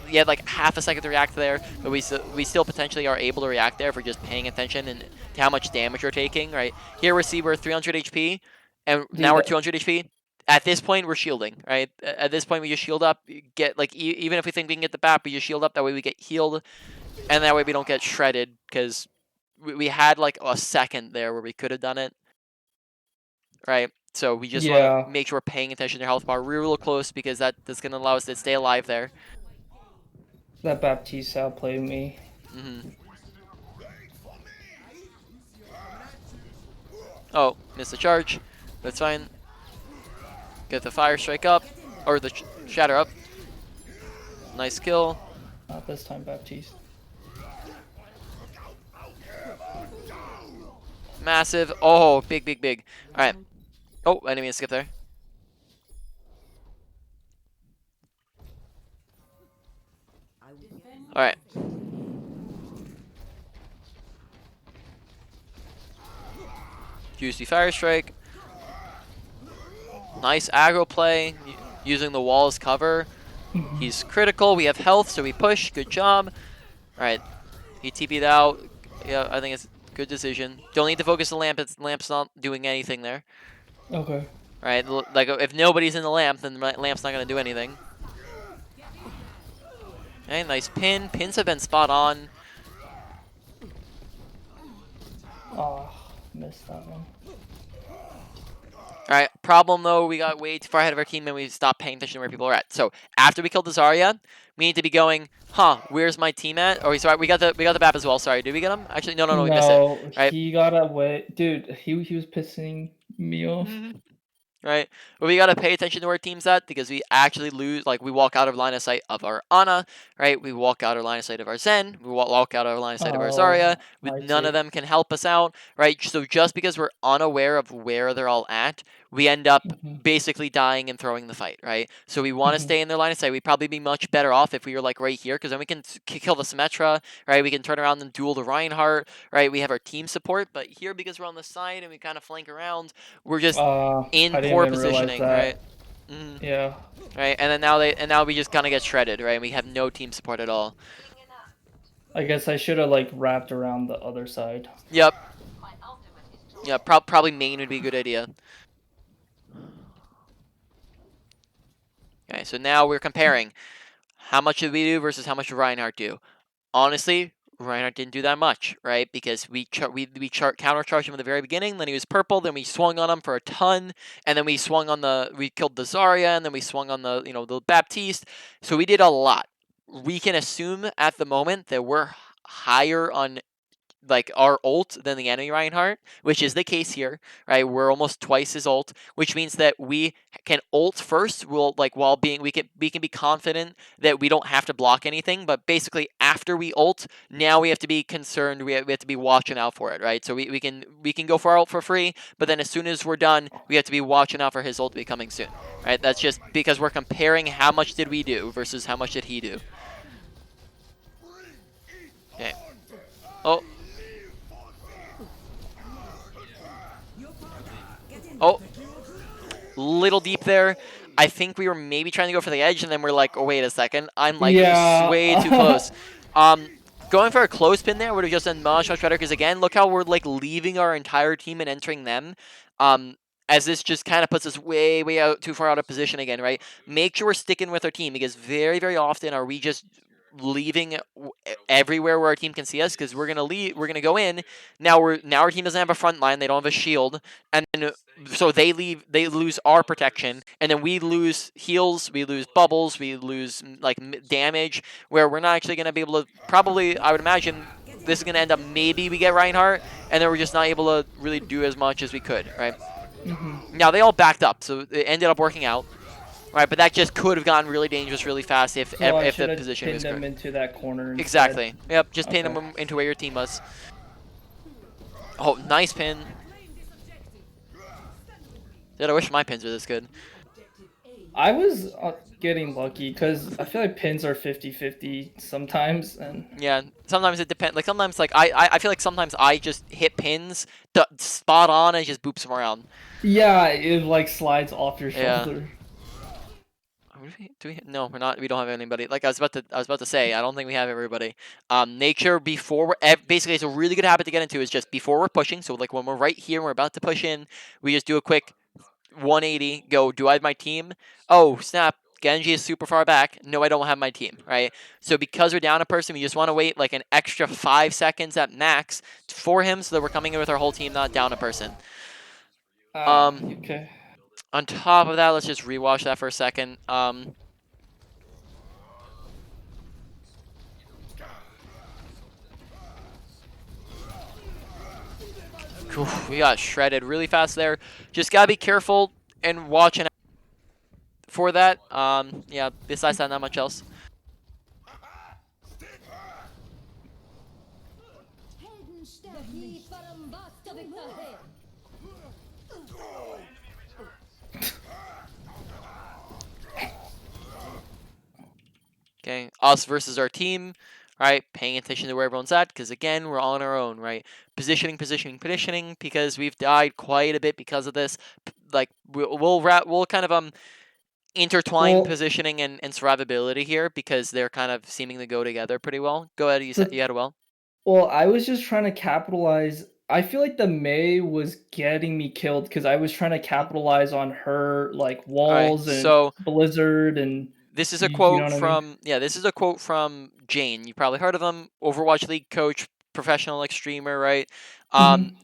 You had like half a second to react there, but we still potentially are able to react there if we're just paying attention and to how much damage we're taking, right? Here we're 300 HP, and now we're 200 HP. At this point, we're shielding, right? At this point, we just shield up. Get like even if we think we can get the BAP, we just shield up. That way we get healed, and that way we don't get shredded because we had like a second there where we could have done it, right? So we just want to make sure we're paying attention to their health bar real close because that's going to allow us to stay alive there. That Baptiste outplayed me. Oh, missed the charge. That's fine. Get the fire strike up, or the shatter up. Nice kill. Not this time, Baptiste. Massive. Oh, big. All right. Oh, I didn't mean to skip there. All right. Juicy fire strike. Nice aggro play, using the wall as cover. He's critical. We have health, so we push. Good job. All right. He TP'd out. Yeah, I think it's a good decision. Don't need to focus the lamp. Lamp's not doing anything there. Okay. All right. Like if nobody's in the lamp, then the lamp's not gonna do anything. Okay, nice pin. Pins have been spot on. Oh, missed that one. All right. Problem though, we got way too far ahead of our team and we stopped paying attention to where people are at. So after we killed the Zarya, we need to be going. Where's my team at? Oh, sorry. We got the BAP as well. Sorry. Did we get him? Actually, no. We missed it. Right. He got away, dude. He was pissing me off. Right, but we gotta pay attention to where team's at because we actually lose. Like we walk out of line of sight of our Ana, right? We walk out of line of sight of our Zen. We walk out of line of sight of our Zarya. None of them can help us out, right? So just because we're unaware of where they're all at, we end up basically dying and throwing the fight, right? So we want to stay in their line of sight. We'd probably be much better off if we were like right here because then we can kill the Symmetra, right? We can turn around and duel the Reinhardt, right? We have our team support, but here because we're on the side and we kind of flank around, we're just in poor positioning, right? Yeah. Right, and then now we just kind of get shredded, right? We have no team support at all. I guess I should have like wrapped around the other side. Yep. Yeah, probably main would be a good idea. Okay, so now we're comparing how much did we do versus how much did Reinhardt do. Honestly, Reinhardt didn't do that much, right? Because we countercharged him at the very beginning, then he was purple, then we swung on him for a ton, and then we killed the Zarya, and then we swung on the Baptiste. So we did a lot. We can assume at the moment that we're higher on like our ult than the enemy Reinhardt, which is the case here, right? We're almost twice his ult, which means that we can ult first. We'll like while being we can be confident that we don't have to block anything, but basically after we ult, now we have to be concerned. We have to be watching out for it, right? So we can go for our ult for free, but then as soon as we're done, we have to be watching out for his ult to be coming soon, right? That's just because we're comparing how much did we do versus how much did he do. Okay. Oh. Oh. Little deep there. I think we were maybe trying to go for the edge, and then we're like, oh, wait a second. I'm like way too close. Going for a close pin there would have just done much better, because again, look how we're like leaving our entire team and entering them. As this just kind of puts us way out, too far out of position again, right? Make sure we're sticking with our team, because very often are we just leaving everywhere where our team can see us, because we're gonna go in. Now our team doesn't have a front line, they don't have a shield, and then so they lose our protection, and then we lose heals, we lose bubbles, we lose like damage, where we're not actually gonna be able to, probably, I would imagine this is gonna end up, maybe we get Reinhardt, and then we're just not able to really do as much as we could, right? Now they all backed up, so it ended up working out. Right, but that just could have gotten really dangerous really fast if the position was correct. Them into that corner instead. Exactly. Yep, just pin them into where your team was. Oh, nice pin. Dude, I wish my pins were this good. I was getting lucky because I feel like pins are 50-50 sometimes, and yeah, sometimes it depends. Like sometimes, like I feel like sometimes I just hit pins spot on and just boops them around. Yeah, it like slides off your shoulder. Yeah. No, we're not. We don't have anybody. Like I was about to say, I don't think we have everybody. Make sure before basically, it's a really good habit to get into is just before we're pushing. So like when we're right here and we're about to push in, we just do a quick 180. Go. Do I have my team? Oh snap! Genji is super far back. No, I don't have my team. Right. So because we're down a person, we just want to wait like an extra 5 seconds at max for him, so that we're coming in with our whole team, not down a person. Okay. On top of that, let's just rewatch that for a second. We got shredded really fast there. Just gotta be careful and watching out for that. Yeah, besides that, not much else. Okay, us versus our team, right? Paying attention to where everyone's at, because again, we're on our own, right? Positioning, because we've died quite a bit because of this. Like we'll kind of intertwine positioning and survivability here, because they're kind of seeming to go together pretty well. Go ahead, you had a well. Well, I was just trying to capitalize. I feel like the Mei was getting me killed because I was trying to capitalize on her like walls and Blizzard and. This is a quote from this is a quote from Jane. You probably heard of him, Overwatch League coach, professional like streamer, right?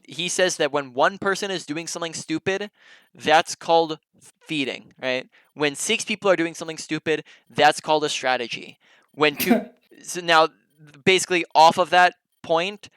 He says that when one person is doing something stupid, that's called feeding, right? When 6 people are doing something stupid, that's called a strategy. When two, so now basically off of that point,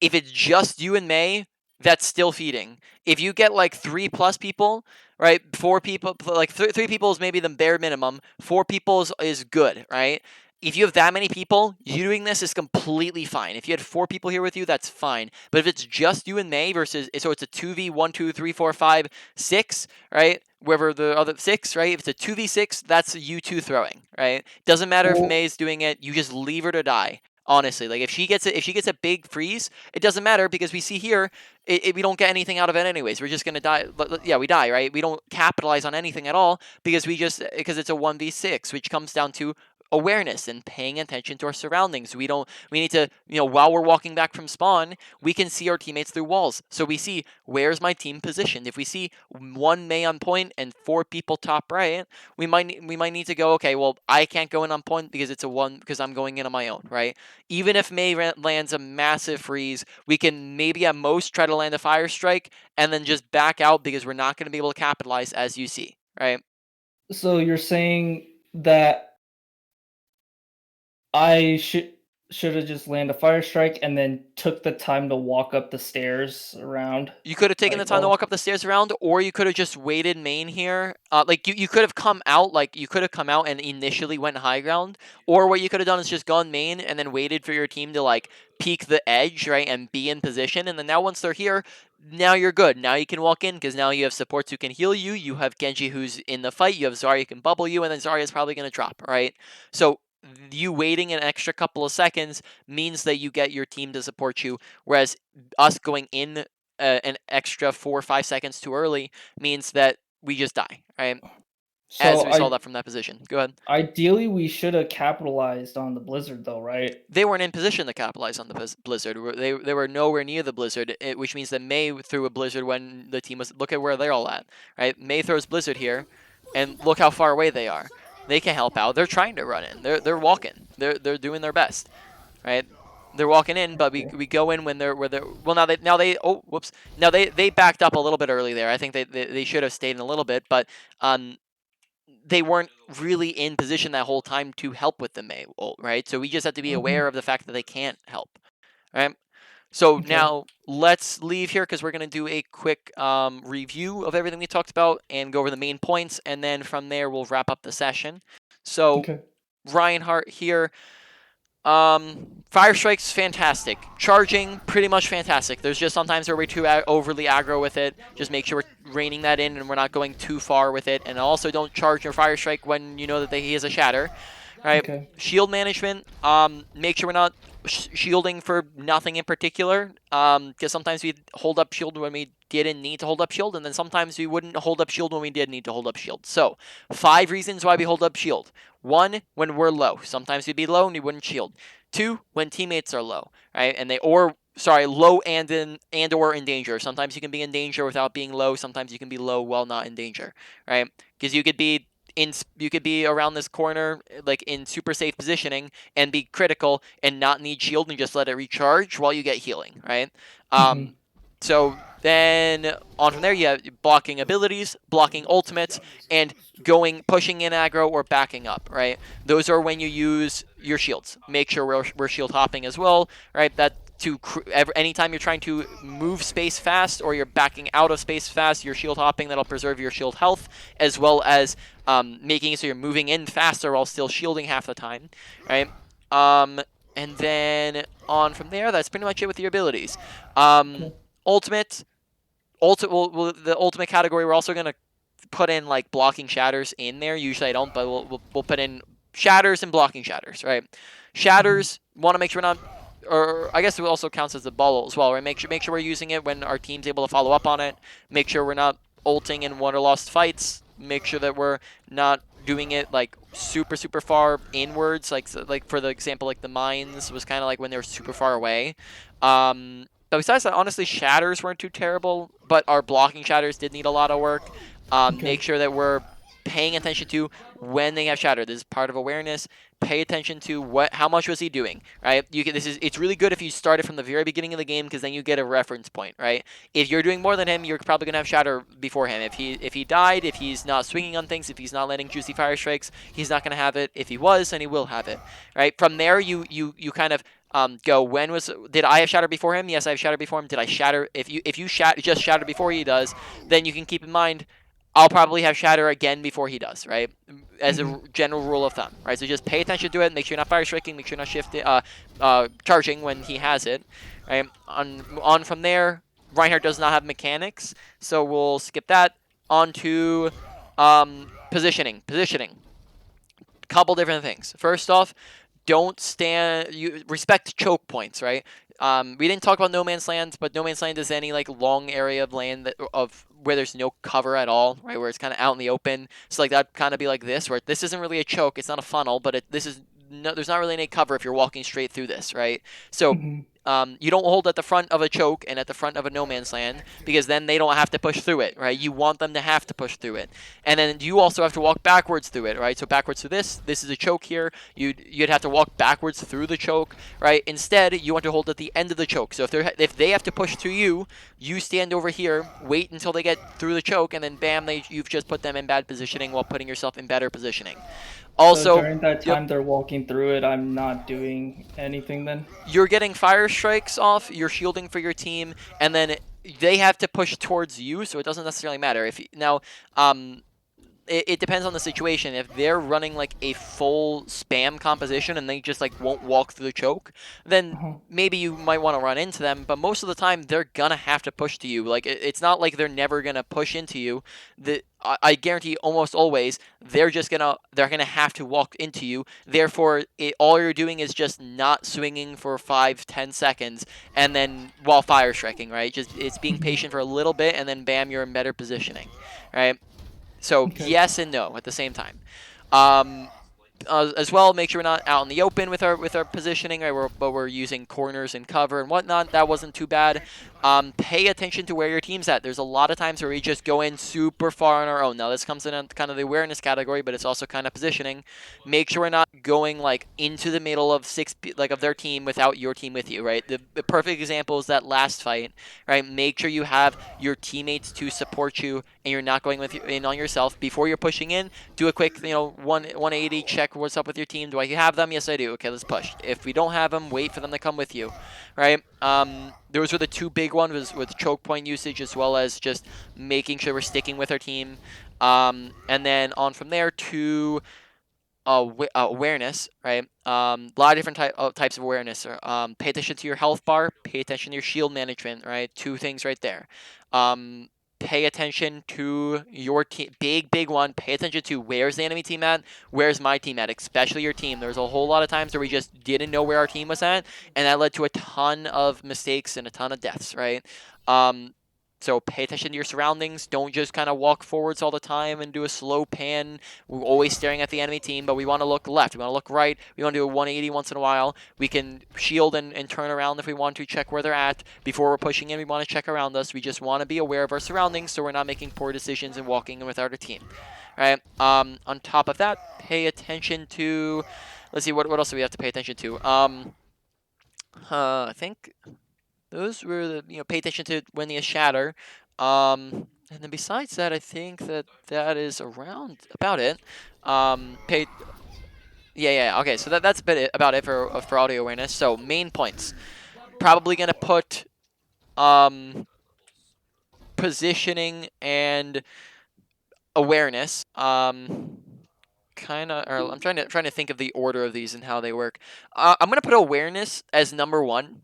if it's just you and Mei, that's still feeding. If you get like 3+ people, right? 4 people, like 3 people is maybe the bare minimum. 4 people is good, right? If you have that many people, you doing this is completely fine. If you had 4 people here with you, that's fine. But if it's just you and Mei versus, so it's a 2v 1, 2, 3, 4, 5, 6, right? Wherever the other 6, right? If it's a 2v6, that's you 2 throwing, right? Doesn't matter if Mei's doing it. You just leave her to die. Honestly, like if she gets a big freeze, it doesn't matter, because we see here, we don't get anything out of it anyways. We're just gonna die. Yeah, we die, right? We don't capitalize on anything at all, because because it's a 1v6, which comes down to awareness and paying attention to our surroundings. We need to, while we're walking back from spawn, we can see our teammates through walls. So we see, where's my team positioned? If we see 1 Mei on point and 4 people top right, we might need to go, okay, well, I can't go in on point because it's a 1, because I'm going in on my own, right? Even if Mei lands a massive freeze, we can maybe at most try to land a fire strike and then just back out, because we're not going to be able to capitalize, as you see, right? So you're saying that I should should have just landed a fire strike and then took the time to walk up the stairs around. You could have taken the Like, time to oh, walk up the stairs around, or you could have just waited main here. Like you could have come out, like you could have come out and initially went high ground, or what you could have done is just gone main and then waited for your team to like peek the edge, right, and be in position. And then now once they're here, now you're good. Now you can walk in because now you have supports who can heal you. You have Genji who's in the fight. You have Zarya who can bubble you, and then Zarya's probably gonna drop, right? So you waiting an extra couple of seconds means that you get your team to support you, whereas us going in an extra 4 or 5 seconds too early means that we just die, right? As so we saw that from that position. Go ahead. ideally we should have capitalized on the blizzard though, right? They weren't in position to capitalize on the blizzard. They were nowhere near the blizzard, which means that Mei threw a blizzard when the team was. Look at where they're all at, right? Mei throws blizzard here, and look how far away they are. They can help out. They're trying to run in. They're walking. They're doing their best, right? They're walking in, but we go in when they're well now they oh whoops now they backed up a little bit early there. I think they should have stayed in a little bit, but they weren't really in position that whole time to help with the Mei ult, right? So we just have to be aware of the fact that they can't help, right? So Okay. now let's leave here because we're going to do a quick review of everything we talked about and go over the main points, and then from there we'll wrap up the session. So Okay. Reinhardt here. Fire Strike's fantastic. Charging, pretty much fantastic. There's just sometimes where we're too overly aggro with it. Just make sure we're reining that in and we're not going too far with it. And also don't charge your Fire Strike when you know that he has a Shatter. Right? Okay. Shield management, make sure we're not shielding for nothing in particular. Because sometimes we hold up shield when we didn't need to hold up shield, and then sometimes we wouldn't hold up shield when we did need to hold up shield. So, 5 reasons why we hold up shield. 1, when we're low. Sometimes we'd be low and we wouldn't shield. 2, when teammates are low, right? And low and or in danger. Sometimes you can be in danger without being low. Sometimes you can be low while not in danger, right? Because you could be around this corner like in super safe positioning and be critical and not need shield and just let it recharge while you get healing, right? So then on from there, you have blocking abilities, blocking ultimates, and pushing in aggro or backing up, right? Those are when you use your shields. Make sure we're shield hopping as well, right? Anytime you're trying to move space fast or you're backing out of space fast, you're shield hopping. That'll preserve your shield health, as well as making it so you're moving in faster while still shielding half the time, right? And then on from there, that's pretty much it with your abilities. Ultimate, the ultimate category, we're also gonna put in like blocking shatters in there. Usually I don't, but we'll put in shatters and blocking shatters, right? Shatters, want to make sure we're not, or I guess it also counts as a ball as well, right? Make sure we're using it when our team's able to follow up on it. Make sure we're not ulting in won or lost fights. Make sure that we're not doing it like super far inwards, like for the example, like the mines was kind of like when they were super far away. But besides that, honestly, shatters weren't too terrible, but our blocking shatters did need a lot of work. Make sure that we're paying attention to when they have shatter. This is part of awareness. Pay attention to how much was he doing, right? It's really good if you start it from the very beginning of the game because then you get a reference point, right? If you're doing more than him, you're probably gonna have shatter before him. If he died, if he's not swinging on things, if he's not letting juicy fire strikes, he's not gonna have it. If he was, then he will have it, right? From there, you kind of go, did I have shatter before him? Yes, I have shatter before him. Did I shatter? If you just shatter before he does, then you can keep in mind I'll probably have shatter again before he does, right? As a general rule of thumb, right? So just pay attention to it. Make sure you're not fire striking. Make sure you're not charging when he has it, right? On from there, Reinhardt does not have mechanics, so we'll skip that. On to positioning. Couple different things. First off, don't stand. You respect choke points, right? We didn't talk about no man's land, but no man's land is any like long area of land where there's no cover at all, right? Where it's kind of out in the open. So like that kind of be like this, where this isn't really a choke. It's not a funnel, but there's not really any cover if you're walking straight through this, right? So you don't hold at the front of a choke and at the front of a no man's land because then they don't have to push through it, right? You want them to have to push through it. And then you also have to walk backwards through it, right? So backwards through this is a choke here. You'd have to walk backwards through the choke, right? Instead, you want to hold at the end of the choke. So if they have to push through you stand over here, wait until they get through the choke, and then bam, you've just put them in bad positioning while putting yourself in better positioning. Also, so during that yep, time they're walking through it, I'm not doing anything then. you're getting fire strikes off, you're shielding for your team, and then they have to push towards you, so it doesn't necessarily matter. If you, now, it depends on the situation. If they're running like a full spam composition and they just like won't walk through the choke, then Uh-huh. maybe you might want to run into them. But most of the time, they're gonna have to push to you. Like it's not like they're never gonna push into you. I guarantee almost always they're gonna have to walk into you. Therefore, all you're doing is just not swinging for 5-10 seconds and then while fire striking, right? Just it's being patient for a little bit and then bam, you're in better positioning, right? So Okay. yes and no at the same time. Um, as well, make sure we're not out in the open with our positioning, right? But we're using corners and cover and whatnot. That wasn't too bad. Pay attention to where your team's at. There's a lot of times where we just go in super far on our own. Now this comes in kind of the awareness category, but it's also kind of positioning. Make sure we're not going like into the middle of of their team without your team with you, right? The perfect example is that last fight, right? Make sure you have your teammates to support you, and you're not going in on yourself before you're pushing in. Do a quick, 180 check. What's up with your team? Do I have them? Yes, I do. Okay, let's push. If we don't have them, wait for them to come with you, right? Those were the two big ones with choke point usage as well as just making sure we're sticking with our team. And then on from there to awareness, right? A lot of different types of awareness. Pay attention to your health bar. Pay attention to your shield management, right? Two things right there. Pay attention to your team. Big one. Pay attention to where's the enemy team at, where's my team at, especially your team. There's a whole lot of times where we just didn't know where our team was at, and that led to a ton of mistakes and a ton of deaths, right? So pay attention to your surroundings. Don't just kind of walk forwards all the time and do a slow pan. We're always staring at the enemy team, but we want to look left. We want to look right. We want to do a 180 once in a while. We can shield and turn around if we want to, check where they're at. Before we're pushing in, we want to check around us. We just want to be aware of our surroundings so we're not making poor decisions and walking in without a team. All right. On top of that, pay attention to... Let's see, what else do we have to pay attention to? I think... Those were the, pay attention to when they shatter. And then besides that, I think that is around about it. Yeah. Okay, so that's about it for audio awareness. So main points. Probably gonna put positioning and awareness. Kind of. Or I'm trying to think of the order of these and how they work. I'm gonna put awareness as number one.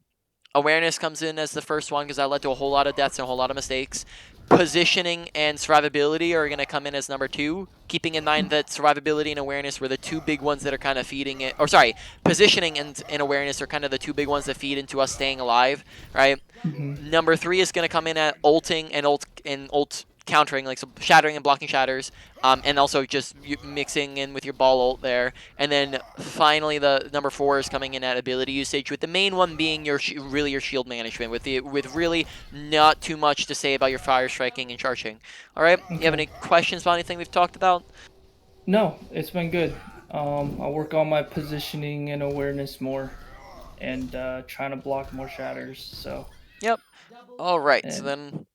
Awareness comes in as the first one because that led to a whole lot of deaths and a whole lot of mistakes. Positioning and survivability are going to come in as number two, keeping in mind that survivability and awareness were the two big ones that are kind of feeding it. Or sorry, positioning and awareness are kind of the two big ones that feed into us staying alive, right? Mm-hmm. Number three is going to come in at ulting and ult countering, like so shattering and blocking shatters, and also just mixing in with your ball ult there. And then finally, the number four is coming in at ability usage, with the main one being your really your shield management, with really not too much to say about your fire striking and charging. All right, you have any questions about anything we've talked about? No, it's been good. I'll work on my positioning and awareness more, and trying to block more shatters. So. Yep. All right, so And then